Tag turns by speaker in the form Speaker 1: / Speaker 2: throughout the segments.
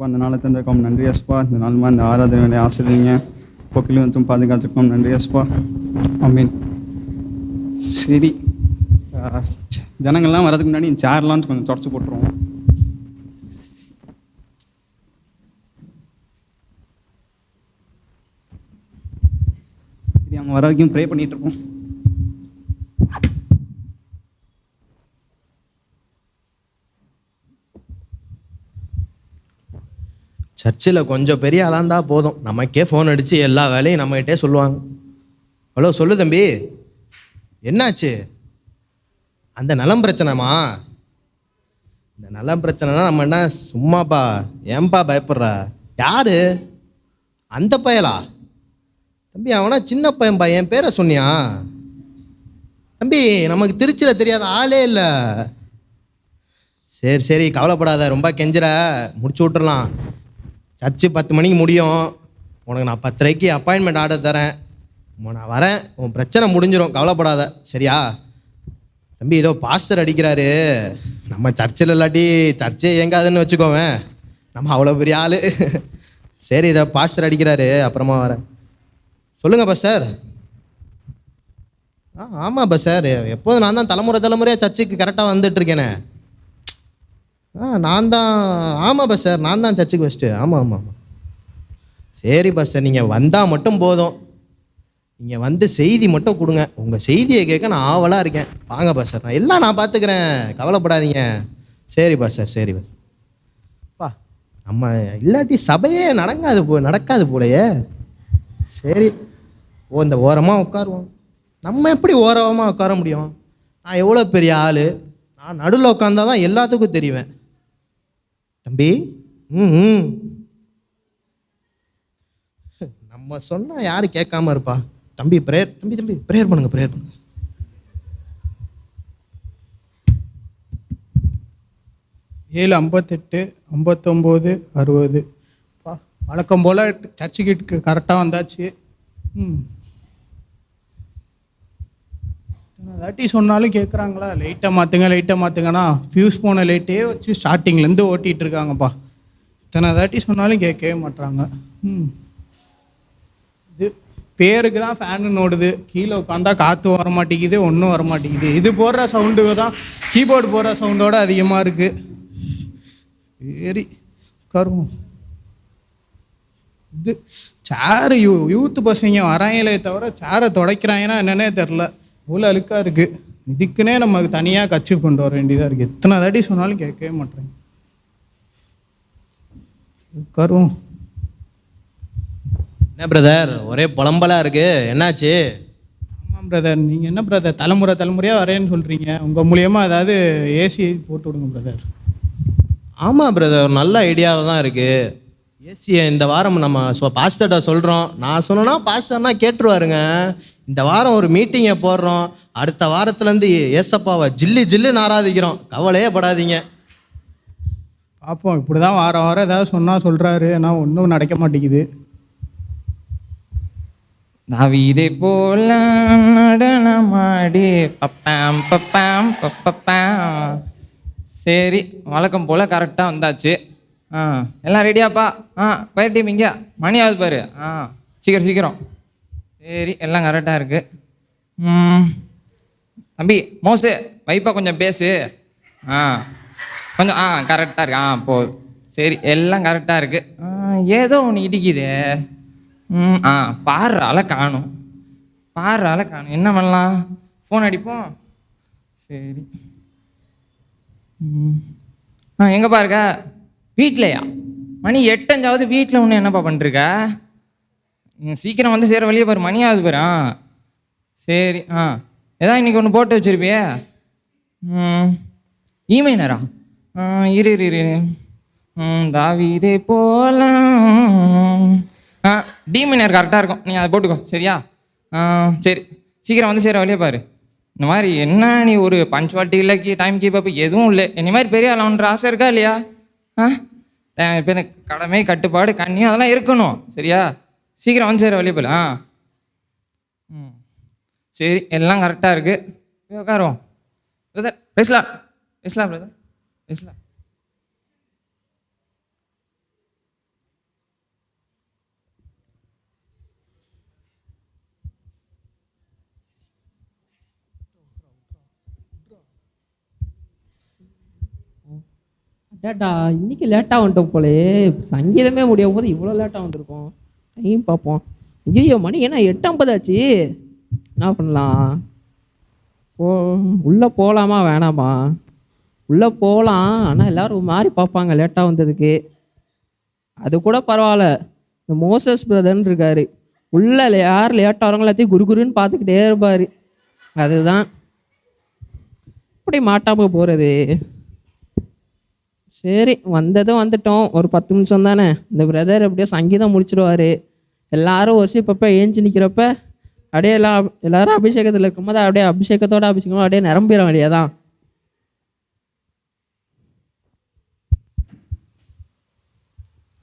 Speaker 1: அந்த நாளை தந்திருக்கோம் நன்றி எஸ்பா. இந்த நாளுமா இந்த ஆராதனை ஆசிரியங்க போக்கிலும் வந்து பாதுகாத்துக்கோம் நன்றி எஸ்பா. ஆமீன். சரி, ஜனங்கள்லாம் வரதுக்கு முன்னாடி சேர்லாம் கொஞ்சம் தொடச்சி போட்டுருவோம். சரி, அவங்க வர வரைக்கும் ப்ரே பண்ணிட்டு இருக்கோம்.
Speaker 2: சர்ச்சில் கொஞ்சம் பெரிய ஆளாந்தா போதும், நமக்கே ஃபோன் அடித்து எல்லா வேலையும் நம்மகிட்டே சொல்லுவாங்க. ஹலோ சொல்லு தம்பி, என்னாச்சு? அந்த நலம் பிரச்சனைமா? இந்த நலம் பிரச்சனைனா நம்ம என்ன சும்மாப்பா, ஏன்பா பயப்படுற? யாரு அந்த பயலா? தம்பி அவனா சின்ன பையன்பா, என் பேரை சொன்னியா? தம்பி நமக்கு திருச்சியில் தெரியாத ஆளே இல்லை. சரி சரி கவலைப்படாத, ரொம்ப கெஞ்சிற, முடிச்சு விட்டுறலாம். சர்ச்சு 10 மணிக்கு முடியும். உனக்கு நான் 10:30க்கு அப்பாயின்மெண்ட் ஆர்டர் தரேன். நான் வரேன், உன் பிரச்சனை முடிஞ்சிடும், கவலைப்படாத சரியா? தம்பி ஏதோ பாஸ்டர் அடிக்கிறாரு, நம்ம சர்ச்சில் இல்லாட்டி சர்ச்சே இயங்காதுன்னு வச்சுக்கோவேன், நம்ம அவ்வளோ பெரிய ஆள். சரி இதை பாஸ்டர் அடிக்கிறாரு, அப்புறமா வரேன். சொல்லுங்கள் பாஸ்டர். ஆமாம் பாஸ்டர், எப்போதும் நான் தான் தலைமுறையாக சர்ச்சுக்கு கரெக்டாக வந்துட்டுருக்கேனே. நான் தான். ஆமாம் பாஸ்டர், நான் தான் சர்ச்சுக்கு ஃபஸ்ட்டு. ஆமாம் ஆமாம் ஆமாம். சரி பாஸ்டர், நீங்கள் வந்தால் மட்டும் போதும், நீங்கள் வந்து செய்தி மட்டும் கொடுங்க. உங்கள் செய்தியை கேட்க நான் ஆவலாக இருக்கேன். வாங்க பாஸ்டர், நான் பார்த்துக்கிறேன், கவலைப்படாதீங்க. சரி பாஸ்டர் சரி பாஸ்டர். பா நம்ம இல்லாட்டி சபையே நடக்காது போலையே. சரி இந்த ஓரமாக உட்காருவோம். நம்ம எப்படி ஓரமாக உட்கார முடியும்? நான் எவ்வளோ பெரிய ஆள், நான் நடுவில் உட்காந்தா தான் எல்லாத்துக்கும் தெரிவேன். தம்பி நம்ம சொன்னால் யாரும் கேட்காம இருப்பா. தம்பி ப்ரேயர், தம்பி ப்ரேயர் பண்ணுங்க, ப்ரேயர் பண்ணுங்க.
Speaker 3: ஏழு 58 59 60. வழக்கம் போல் சர்ச்சுக்கு கரெக்டாக வந்தாச்சு. தாட்டி சொன்னாலும் கேட்குறாங்களா? லைட்டாக மாற்றுங்கன்னா ஃபியூஸ் போன லைட்டே வச்சு ஸ்டார்டிங்லேருந்து ஓட்டிகிட்டு இருக்காங்கப்பா. இத்தனை தாட்டி சொன்னாலும் கேட்கவே மாட்டுறாங்க. இது பேருக்கு தான் ஃபேனு ஓடுது, கீழே உட்காந்தா காற்று வர மாட்டேங்குது, ஒன்றும் வர மாட்டேங்குது. இது போடுற சவுண்டு தான் கீபோர்டு போடுற சவுண்டோட அதிகமாக இருக்குது. சரி உட்காருவோம். இது சேரு யூத்து பசங்க வராங்களே தவிர சேரை துடைக்கிறாங்கன்னா என்னன்னே தெரில, இவ்வளோ அழுக்காக இருக்குது. இதுக்குன்னே நமக்கு தனியாக கட்சி கொண்டு வர வேண்டியதாக இருக்குது. எத்தனை தாட்டி சொன்னாலும் கேட்கவே மாட்டேங்க. உட்காருவோம்.
Speaker 2: என்ன பிரதர் ஒரே புலம்பலாக இருக்குது, என்னாச்சு?
Speaker 3: ஆமாம் பிரதர், நீங்கள் என்ன பிரதர் தலைமுறையாக வரேன்னு சொல்கிறீங்க, உங்கள் மூலியமாக ஏதாவது ஏசி போட்டு விடுங்க பிரதர்.
Speaker 2: ஆமாம் பிரதர், ஒரு நல்ல ஐடியாவாக தான் இருக்குது. ஏசியை இந்த வாரம் நம்ம பாஸ்டர்கிட்ட சொல்கிறோம். நான் சொன்னேன்னா பாஸ்டர்னா கேட்டுருவாருங்க. இந்த வாரம் ஒரு மீட்டிங்கை போடுறோம், அடுத்த வாரத்துலேருந்து ஏசப்பாவை ஜில்லுன்னு ஆராதிக்கிறோம், கவலையே படாதீங்க.
Speaker 3: பார்ப்போம். இப்படி தான் வாரம் ஏதாவது சொன்னால் சொல்கிறாரு, ஆனால் ஒன்றும் நடக்க மாட்டேங்குது.
Speaker 4: தாவீதை போல நடனமாடி பப்பாம் பப்பாம் பப்பாம். சரி வழக்கம் போல் கரெக்டாக வந்தாச்சு. எல்லாம் ரெடியாப்பா? பயிர் டீம் இங்கே மணி ஆகுது பாரு. சீக்கிரம். சரி எல்லாம் கரெக்டாக இருக்குது. தம்பி மோஸ்ட்டு வைப்பா கொஞ்சம் பேசு. கொஞ்சம் கரெக்டாக இருக்கு. போதும். சரி எல்லாம் கரெக்டாக இருக்குது. ஏதோ ஒன்று இடிக்குதே. பாடுறால காணும். என்ன பண்ணலாம்? ஃபோன் அடிப்போம். சரி எங்கப்பா இருக்க? வீட்லையா? மணி 8:05 வீட்டில் ஒன்று என்னப்பா பண்ணிருக்க? சீக்கிரம் வந்து சேர வழியே பாரு, மணி ஆகுது பாரு. சரி ஏதாவது இன்னைக்கு ஒன்று போட்டு வச்சிருப்பியே. இமெயினரா? இரு தாவீதை போல டிமினர் கரெக்டாக இருக்கும், நீ அதை போட்டுக்கோ சரியா? சரி சீக்கிரம் வந்து சேர வழியே பாரு. இந்த மாதிரி என்ன நீ ஒரு பஞ்சுவாலிட்டி இல்லை, டைம் கீப் அப் எதுவும் இல்லை. இந்த மாதிரி பெரிய ஆளான்ற ஆசை இருக்கா இல்லையா? இப்போ எனக்கு கடமை கட்டுப்பாடு கண்ணியும் அதெல்லாம் இருக்கணும் சரியா? சீக்கிரம் வந்து சேர வழியே போல. சரி எல்லாம் கரெக்டாக இருக்குது. உட்காருவோம். பிரதர் பேசலாம் பிரதர் பேசலாம்.
Speaker 5: டேட்டா இன்னைக்கு லேட்டாக வந்துட்டோம் போலயே, சங்கீதமே முடியும் போது இவ்வளோ லேட்டாக வந்திருக்கோம். டைம் பார்ப்போம். ஐயோ மணி என்ன 8:50 ஆச்சு. என்ன பண்ணலாம்? உள்ளே போகலாமா வேணாமா? உள்ளே போகலாம், ஆனால் எல்லோரும் ஒரு மாதிரி பார்ப்பாங்க லேட்டாக வந்ததுக்கு. அது கூட பரவாயில்ல, இந்த மோசஸ் பிரதர்ன்னு இருக்காரு, உள்ளே யார் லேட்டாக வரவங்க எல்லாத்தையும் குருன்னு பார்த்துக்கிட்டே இருப்பார். அதுதான் இப்படி மாட்டாமல் போகிறது. சரி, வந்ததும் வந்துட்டோம், ஒரு 10 நிமிஷம் தானே. இந்த பிரதர் அப்படியே சங்கீதம் முடிச்சிடுவார். எல்லாரும் ஒர்ஷிப்பப்போ ஏஞ்சி நிற்கிறப்ப அப்படியே எல்லாரும் அபிஷேகத்தில் இருக்கும்போது அப்படியே அபிஷேகத்தோட அபிஷேகம் அப்படியே நிரம்பிட வேண்டியதான்.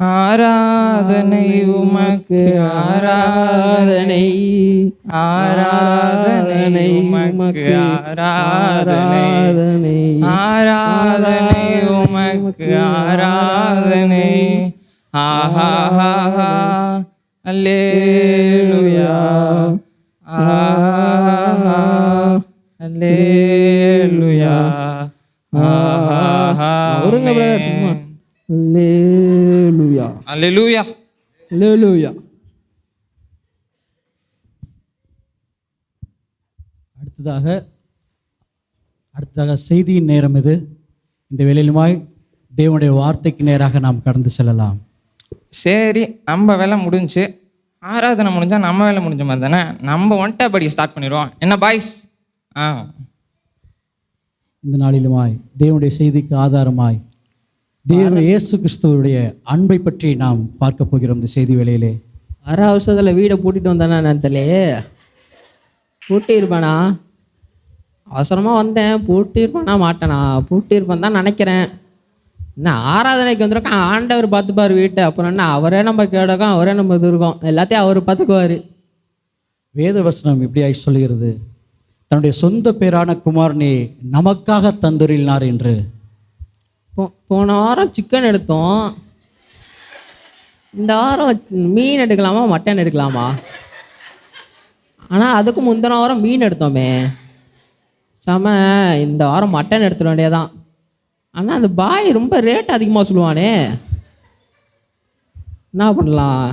Speaker 4: ஆராதனை உமக்கு ஆராதனை, ஆராதனை உமக்கு ஆராதனை, ஆராதனை உமக்கு ஆராதனை. ஆஹா அல்லேலூயா, ஆஹா அல்லேலூயா, ஆஹா
Speaker 5: அவருங்க பிரதர் சும்மா அல்லேலூயா
Speaker 4: அல்லேலூயா
Speaker 5: அல்லேலூயா.
Speaker 6: அடுத்ததாக செய்தியின் நேரம் இது. இந்த வேளையிலுமாய் தேவனுடைய வார்த்தைக்கு நேராக நாம் கடந்து செல்லலாம்.
Speaker 4: சரி, நம்ம வேலை முடிஞ்சு, ஆராதனை முடிஞ்சா நம்ம வேலை முடிஞ்ச மாதிரி தானே. நம்ம ஒன்ட்டை படி ஸ்டார்ட் பண்ணிடுவோம். என்ன பாய்ஸ்?
Speaker 6: இந்த நாளிலுமாய் தேவனுடைய செய்திக்கு ஆதாரமாய் தேவன் இயேசு கிறிஸ்துவுடைய அன்பை பற்றி நாம் பார்க்க போகிறோம். இந்த செய்தி வேளையிலே
Speaker 5: அவசரத்தில் வீடை பூட்டிட்டு வந்தானா நேரத்திலே பூட்டியிருப்பானா? அவசரமாக வந்தேன், பூட்டியிருப்பானா மாட்டேனா? பூட்டியிருப்பான் தான் நினைக்கிறேன். என்ன ஆராதனைக்கு வந்துருக்கோம், ஆண்டவர் பார்த்துப்பார் வீட்டை. அப்புறம் என்ன, அவரே நம்ம கேடகம், அவரே நம்ம இது இருக்கோம், எல்லாத்தையும் அவர் பார்த்துக்குவார்.
Speaker 6: வேத வசனம் இப்படியாய் சொல்லுகிறது, தன்னுடைய சொந்த பேரான குமாரனை நமக்காக தந்துரினார் என்று.
Speaker 5: போன வாரம் சிக்கன் எடுத்தோம், இந்த வாரம் மீன் எடுக்கலாமா மட்டன் எடுக்கலாமா? ஆனால் அதுக்கு முந்தின வாரம் மீன் எடுத்தோமே செம. இந்த வாரம் மட்டன் எடுத்துட வேண்டியதான். ஆனால் அந்த பாய் ரொம்ப ரேட் அதிகமாக சொல்லுவானே, என்ன பண்ணலாம்?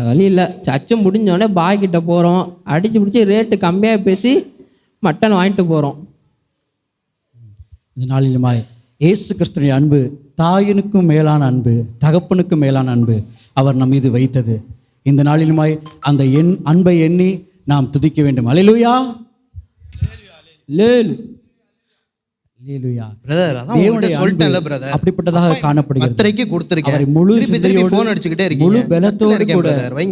Speaker 5: வழி இல்லை. சர்ச்சை முடிஞ்சோடனே பாய்கிட்ட போகிறோம், அடித்து பிடிச்சி ரேட்டு கம்மியாக பேசி மட்டன் வாங்கிட்டு போகிறோம்.
Speaker 6: இந்த நாளிலுமாய் இயேசு கிறிஸ்துவின் அன்பு தாயினுக்கும் மேலான அன்பு, தகப்பனுக்கும் மேலான அன்பு அவர் நம் மீது வைத்தது. இந்த நாளிலுமாய் அந்த அன்பை எண்ணி நாம் துதிக்க வேண்டும். அல்லேலூயா அல்லேலூயா.
Speaker 2: பிரதர், அதான் உங்கள்கிட்ட சொல்லிட்டேன்ல பிரதர்,
Speaker 6: அப்படிப்பட்டதாக காணப்படுகிறது.
Speaker 2: பத்திரிக்கை கொடுத்துருக்கேன்.
Speaker 6: அவரை முழு சிந்தையோடு,
Speaker 2: ஃபோன் அடிச்சுக்கிட்டே இருக்கீங்க,
Speaker 6: முழு பலத்தோடு கூட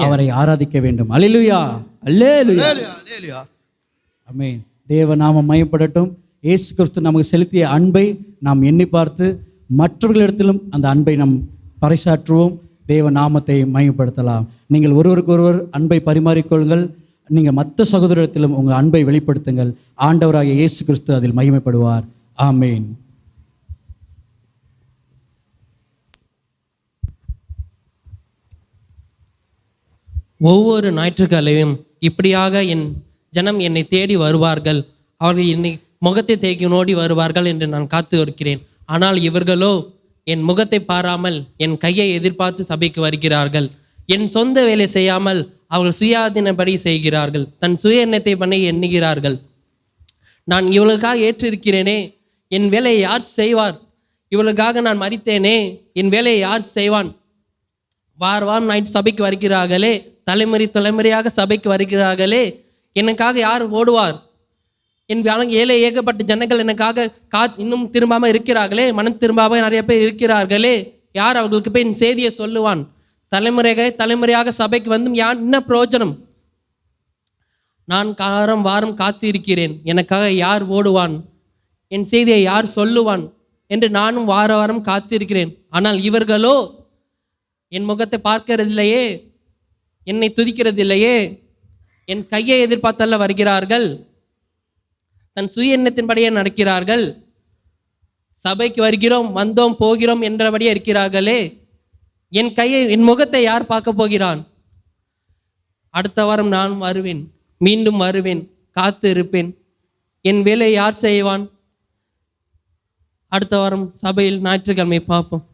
Speaker 6: அவரை ஆராதிக்க வேண்டும். அல்லேலூயா
Speaker 2: அல்லேலூயா.
Speaker 6: ஆமென். தேவ நாமம் மகிமைப்படட்டும். இயேசு கிறிஸ்து நமக்கு செலுத்திய அன்பை நாம் எண்ணி பார்த்து மற்றவர்களிடத்திலும் அந்த அன்பை நாம் பறைசாற்றுவோம். தேவ நாமத்தை மகிமைப்படுத்தலாம். நீங்கள் ஒருவருக்கு ஒருவர் அன்பை பரிமாறிக்கொள்ளுங்கள். நீங்கள் மற்ற சகோதரத்திலும் உங்கள் அன்பை வெளிப்படுத்துங்கள். ஆண்டவராகிய இயேசு கிறிஸ்து அதில் மகிமைப்படுவார். ஆமென்.
Speaker 7: ஒவ்வொரு ஞாயிற்றுக்கிழமையும் இப்படியாக என் ஜனம் என்னை தேடி வருவார்கள், அவர்கள் என்னை முகத்தை தேக்கி நோடி வருவார்கள் என்று நான் காத்து இருக்கிறேன். ஆனால் இவர்களோ என் முகத்தை பாராமல் என் கையை எதிர்பார்த்து சபைக்கு வருகிறார்கள். என் சொந்த வேலை செய்யாமல் அவர்கள் சுயாதீனப்படி செய்கிறார்கள், தன் சுய எண்ணத்தை பண்ணி எண்ணுகிறார்கள். நான் இவர்களுக்காக ஏற்றிருக்கிறேனே, என் வேலையை யார் செய்வார்? இவர்களுக்காக நான் மரித்தேனே, என் வேலையை யார் செய்வான்? வாரம் நைட் சபைக்கு வருகிறார்களே, தலைமுறையாக சபைக்கு வருகிறார்களே, எனக்காக யார் ஓடுவார்? என் ஏழை ஏகப்பட்ட ஜனங்கள் எனக்காக இன்னும் திரும்பாமல் இருக்கிறார்களே, மனம் திரும்பாமல் நிறைய பேர் இருக்கிறார்களே, யார் அவர்களுக்கு போய் என் செய்தியை சொல்லுவான்? தலைமுறையாக சபைக்கு வந்தும் என்ன பிரயோஜனம்? நான் வாரம் காத்து இருக்கிறேன், எனக்காக யார் ஓடுவான்? என் செய்தியை யார் சொல்லுவான் என்று நானும் வாரம் காத்திருக்கிறேன். ஆனால் இவர்களோ என் முகத்தை பார்க்கிறதில்லையே, என்னை துதிக்கிறதில்லையே, என் கையை எதிர்பார்த்தல்ல வருகிறார்கள், தன் சுய எண்ணத்தின்படியே நடக்கிறார்கள். சபைக்கு வருகிறோம், வந்தோம், போகிறோம் என்றபடியே இருக்கிறார்களே, என் முகத்தை யார் பார்க்க போகிறான்? அடுத்த வாரம் நான் வருவேன், மீண்டும் வருவேன், காத்து இருப்பேன். என் வேலையை யார் செய்வான்? அடுத்த வாரம் சபையில் ஞாயிற்றுக்கிழமை பார்ப்போம்.